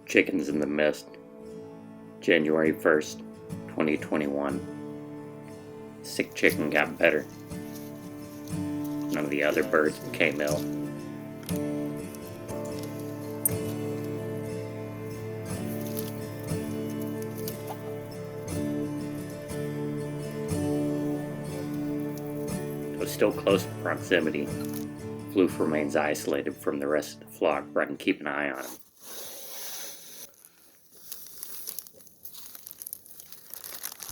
Chickens in the Mist, January 1st, 2021. Sick chicken got better. None of the other birds became ill. Though still close in proximity, Floof remains isolated from the rest of the flock where I can keep an eye on him.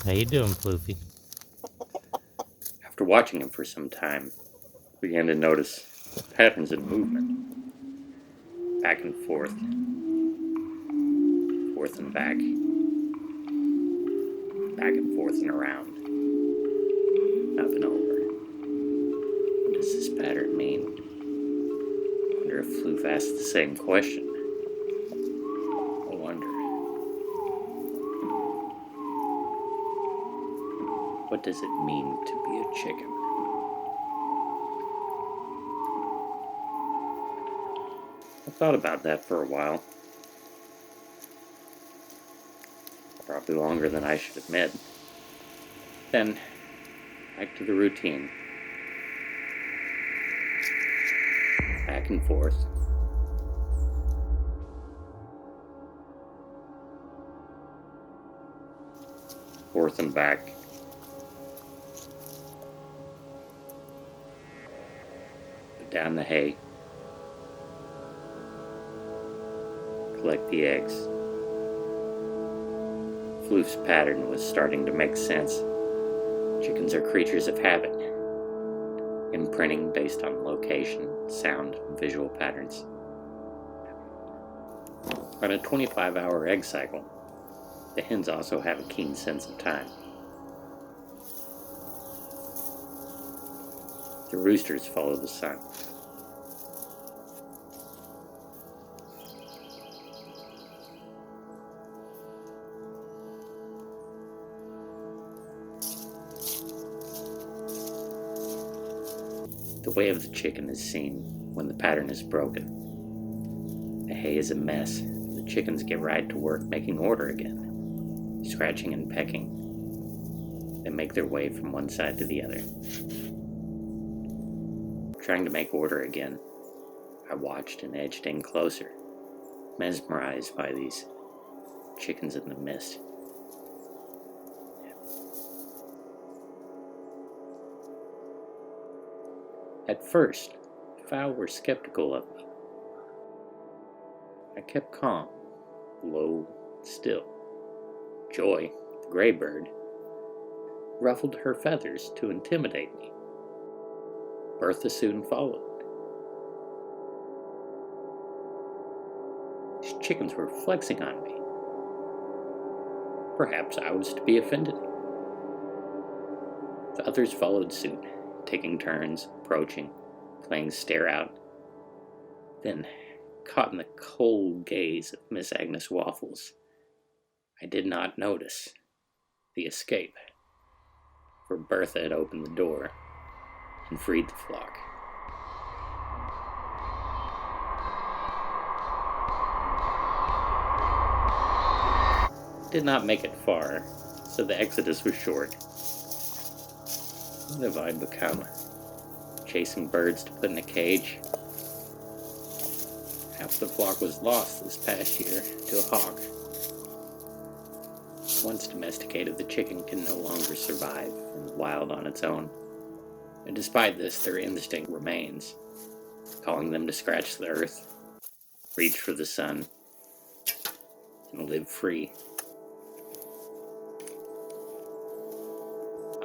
How you doing, Floofy? After watching him for some time, I began to notice patterns in movement. Back and forth. Forth and back. Back and forth and around. Up and over. What does this pattern mean? I wonder if Floof asked the same question. I wonder. What does it mean to be a chicken? I thought about that for a while. Probably longer than I should admit. Then, back to the routine. Back and forth. Forth and back. Put down the hay. Collect the eggs. Floof's pattern was starting to make sense. Chickens are creatures of habit, imprinting based on location, sound, and visual patterns. On a 25-hour egg cycle, the hens also have a keen sense of time. The roosters follow the sun. The way of the chicken is seen when the pattern is broken. The hay is a mess. The chickens get right to work making order again, scratching and pecking. They make their way from one side to the other. Trying to make order again, I watched and edged in closer, mesmerized by these chickens in the mist. At first, the fowl were skeptical of me. I kept calm, low, still. Joy, the gray bird, ruffled her feathers to intimidate me. Bertha soon followed. These chickens were flexing on me. Perhaps I was to be offended. The others followed suit, taking turns, approaching, playing stare out. Then, caught in the cold gaze of Miss Agnes Waffles, I did not notice the escape, for Bertha had opened the door and freed the flock. Did not make it far, so the exodus was short. What have I become? Chasing birds to put in a cage? Half the flock was lost this past year to a hawk. Once domesticated, the chicken can no longer survive in the wild on its own. And despite this, their instinct remains, calling them to scratch the earth, reach for the sun, and live free.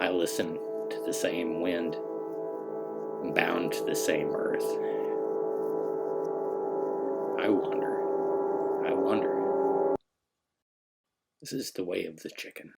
I listen to the same wind, bound to the same earth. I wonder. This is the way of the chicken.